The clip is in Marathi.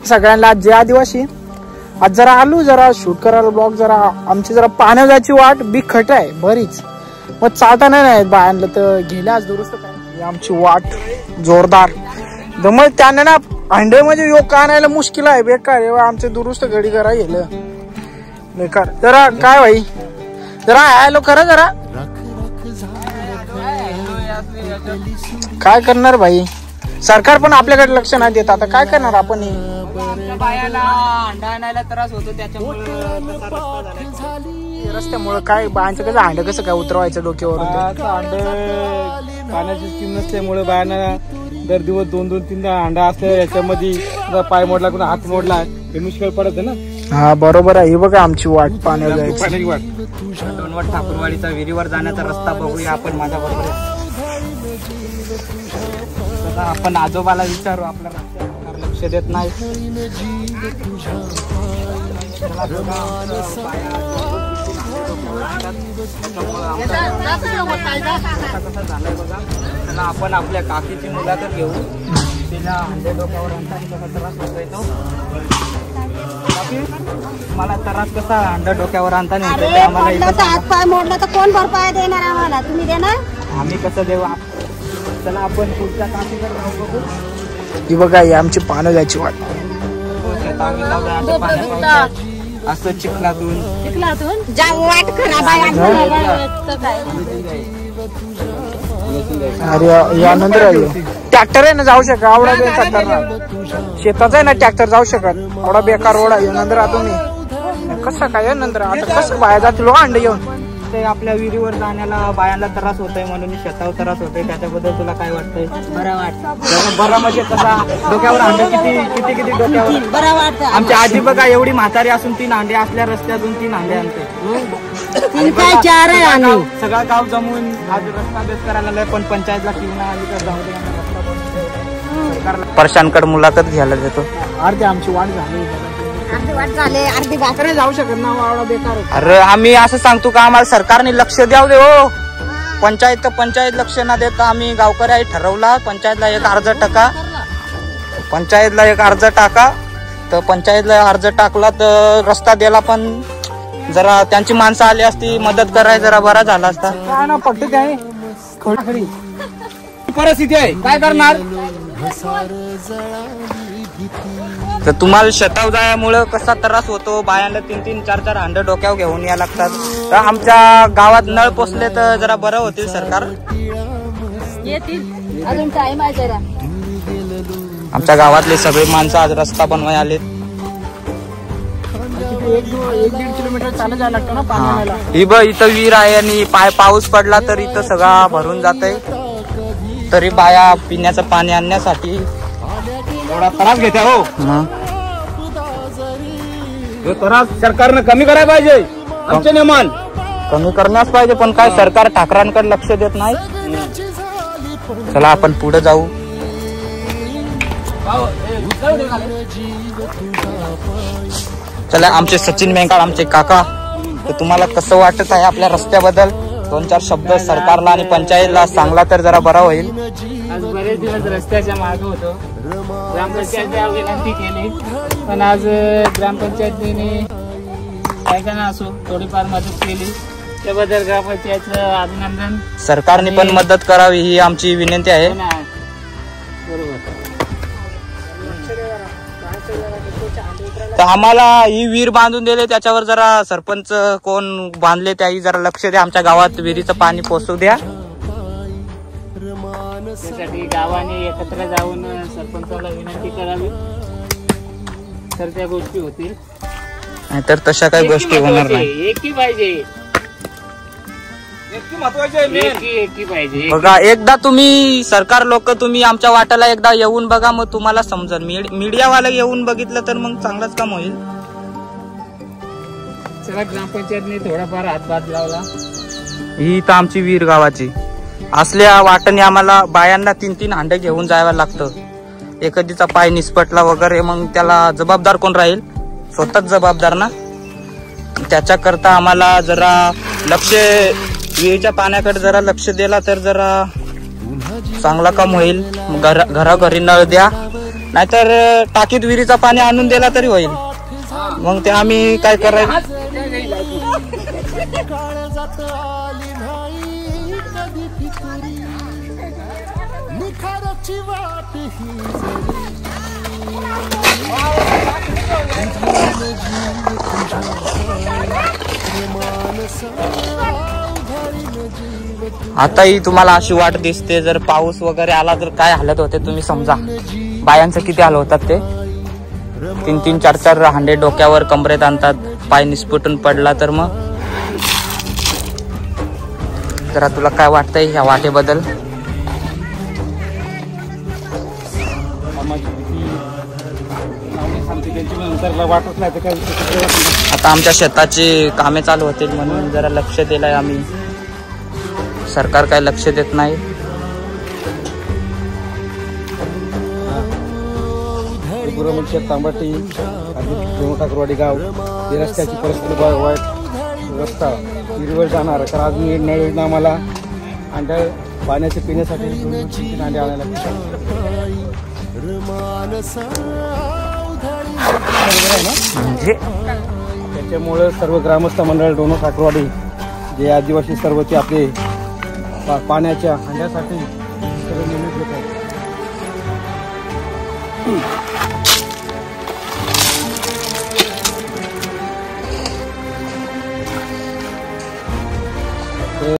सगळ्यांना आज जय आदिवासी. आज जरा आलो जरा शूट करायला ब्लॉग. जरा आमची जरा पाण्यावर जायची वाट बिखट आहे बरीच. मग चालता नाही बायांना तर गेल्या आज दुरुस्त काय आमची वाट जोरदार. मग त्याने ना अंडे म्हणजे योग आणायला मुश्किल आहे बेकार. आमचे दुरुस्त घडी करा गेलं बेकार. जरा काय भाई जरा हॅलो करा जरा. काय करणार भाई सरकार पण आपल्याकडे लक्ष नाही देत. आता काय करणार आपण. बायाला अंडा आणायला त्रास होतो त्याच्यामुळे रस्त्यामुळे काय बायांचं कसं अंड कसं काय उतरवायचं डोक्यावर. अंड पाण्याची स्कीम नसल्यामुळे बायांना दर दिवस 2-3 अंडा असल्या याच्यामध्ये पाय मोडला कुणा हात मोडला हे मुश्किल पडत ना. हा बरोबर आहे. हे बघा आमची वाट पाण्यावर जायची. पाण्याची वाट. दोनवट ठाकूरवाडीचा विहिरीवर जाण्याचा रस्ता बघूया आपण. माझ्या बरोबर आपण आजोबाला विचारू. आपल्या लक्ष देत नाही. कसं झालंय बघा. त्याला आपण आपल्या काकीची मुलाखत घेऊ. तिला अंडे डोक्यावर आणताना त्रास होतोय तो. मला त्रास कसा अंडा डोक्यावर आणताना हात पाय मोडला तर कोण भरपाई देणार आम्हाला. तुम्ही देणार आम्ही कसं देऊ. चला आपण पुढच्या काकीकडे जाऊ बघू. ही बघा ही आमची पानं जायची वाट. असं चिखलातून वाट खराब आहे. अरे यानंतर ट्रॅक्टर आहे ना जाऊ शकत. आवडा बेकार शेताचा आहे ना ट्रॅक्टर जाऊ शकत. एवढा बेकार रोड आहे. नंतर आता मी कसं काय नंतर आता कसं बाहेर जातील अंडे घेऊन. ते आपल्या विहिरीवर जाण्याला बायांना त्रास होतोय म्हणून शेतावर त्रास होतोय. त्याच्याबद्दल तुला काय वाटतंय. बरं वाटतं. बरं म्हणजे कसा डोक्यावर अंडे किती डोक्यावर बरं वाटतं. आमची आजी बघा एवढी म्हातारी असून 3 अंडे असल्या रस्त्यातून 3 अंडे आणते. 4 आहे आम्ही. सगळं गाव जमून आज रस्ता बेस करायला आलाय. पण पंचायतला किंवा आली तर जाऊ दे. परशांकडे मुलाखत घ्यायला देतो. अर्धी आमची वाट झाली. अर्धी बाकरे जाऊ शकत ना. एवढा बेकार. अरे आम्ही असं सांगतो का आम्हाला सरकारने लक्ष द्यावं दे हो. पंचायत लक्ष न देता आम्ही गावकरी ठरवला पंचायतला एक अर्ज टाका. तर पंचायतला अर्ज टाकला तर रस्ता दिला. पण जरा त्यांची माणसं आली असती मदत करायला जरा बरा झाला असता. काय ना पट्टी आहे खरी परिस्थिती आहे काय करणार. तर तुम्हाला शेतावर जाण्यामुळे कसा त्रास होतो. बायांना 3-3, 4-4 अंडे डोक्यावर घेऊन या लागतात. तर आमच्या गावात नळ पोचले तर जरा बरं होतील. सरकार येतील अजून टाइम आहे जरा. आमच्या गावातले सगळे माणसं आज रस्ता बनवाय आले. 1-1.5 किलोमीटर चालत जायला लागतं ना पाण्याला. ही बघ इथं विहीर आहे आणि पाऊस पडला तर इथं सगळा भरून जातंय. तरी बाया पिण्याचं पाणी आणण्यासाठी एवढा त्रास घेते हो. त्रास सरकारनं कमी करायला पाहिजे. आमचे नियमन कमी करण्यास पाहिजे. पण काय सरकार ठाकरांकडे लक्ष देत नाही. चला आपण पुढे जाऊ. चला आमचे सचिन मेंगाळ आमचे काका. तर तुम्हाला कसं वाटत आहे आपल्या रस्त्याबद्दल. 2-4 शब्द सरकारला आणि पंचायतला सांगला तर जरा बरा होईल. आज बरेच दिवस रस्त्याच्या मागे होतो. ग्रामपंचायतीला विनंती केली पण आज ग्रामपंचायतीने काय का ना असो थोडीफार मदत केली. त्याबद्दल ग्रामपंचायतचं अभिनंदन. सरकारने पण मदत करावी ही आमची विनंती आहे. तर आम्हाला ही विहीर बांधून दिले त्याच्यावर जरा सरपंच कोण बांधले त्याही जरा लक्ष द्या. आमच्या गावात विहिरीचं पाणी पोहोचू द्या. त्यासाठी गावाने एकत्र जाऊन सरपंचाला विनंती करावी तर त्या गोष्टी होतील. नाहीतर तशा काही गोष्टी होणार नाही. एकी पाहिजे. एकी पाहिजे. बघा एकदा तुम्ही सरकार लोक तुम्ही आमच्या वाट्याला एकदा येऊन बघा मग तुम्हाला समजेल. मीडियावाला येऊन बघितलं तर मग चांगलंच काम होईल. चला ग्रामपंचायतने थोडाफार हातभार लावला. ही तर आमची विहीर गावाची असल्या वाटणी आम्हाला बायांना 3-3 अंडे घेऊन जायला लागतं. एखादीचा पाय निसपटला वगैरे मग त्याला जबाबदार कोण राहील. स्वतःच जबाबदार ना. त्याच्याकरता आम्हाला जरा लक्ष विहिरीच्या पाण्याकडे जरा लक्ष दिला तर जरा चांगला काम होईल. घरोघरी नळ द्या नाहीतर टाकीत विहिरीचा पाणी आणून दिला तरी होईल. मग ते आम्ही काय करायचं. आताही तुम्हाला अशी वाट दिसते. जर पाऊस वगैरे आला तर काय हालत होते तुम्ही समजा. बायांचं किती हाल होतात ते. 3-3, 4-4 हांडे डोक्यावर कमरेत आणतात. पाय निसपटून पडला तर मग. जरा तुला काय वाटतंय ह्या वाटेबद्दल. आता आमच्या शेताची कामे चालू होतील म्हणून जरा लक्ष दिलंय आम्ही. सरकार काय लक्ष देत नाही. तांबाटी ठाकरवाडी गाव हे रस्त्याची परिस्थिती वाईट. रस्ता विहिरीवर जाणार तर अजून नळ योजना आम्हाला अंडा पाण्याचे पिण्यासाठी 2-3 अंडे आणायला म्हणजे त्याच्यामुळे सर्व ग्रामस्थ मंडळ डोनो ठाकरवाडी जे आदिवासी सर्व ते आपले पाण्याच्या हंड्यासाठी सर्व नियमित घेत आहेत.